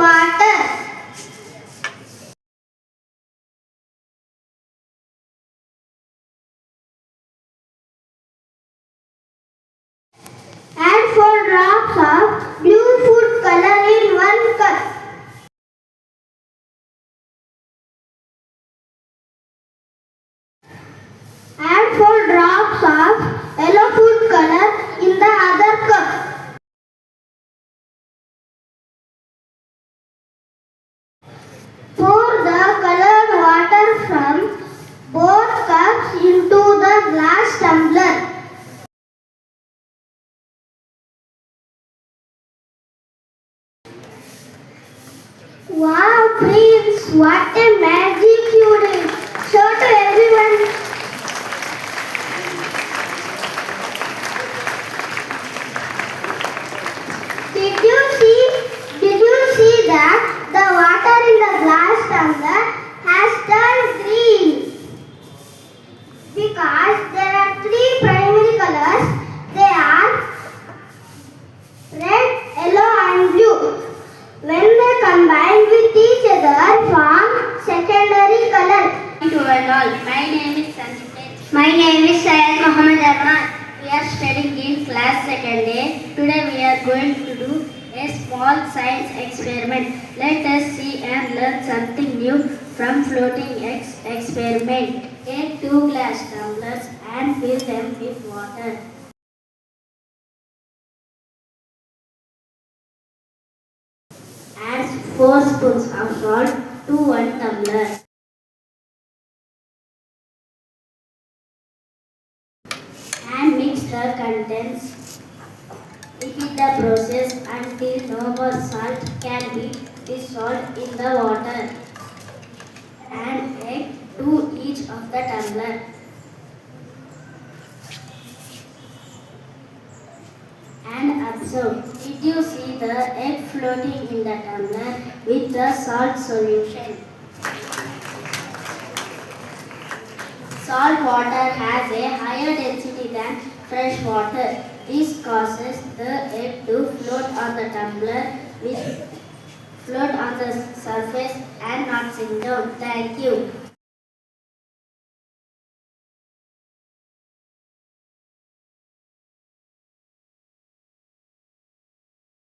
water. Add 4 drops of blue food color in 1 cup. Add 4 drops of yellow food color in the other cup. Pour the colored water from both cups into the glass tumbler. Wow, Prince, what a magic you did. Show to everyone. Did you see that the water in the glass tumbler has turned green? Because there are 3 primary colors. They are red, yellow and blue. When they combine with each other form secondary color. To all, my name is Sanjit. My name is Syed Muhammad Raman. We are studying in class 2nd A. Today we are going to do a small science experiment. Let us see and learn something new from floating experiment. Take 2 glass tumblers and fill them with water. Add 4 spoons of salt to 1 tumbler. And mix the contents. Repeat the process until no more salt can be dissolved in the water. And egg to each of the tumbler. And observe. Did you see the egg floating in the tumbler with the salt solution? Salt water has a higher density than fresh water. This causes the egg to float on the tumbler float on the surface and not sink down. Thank you.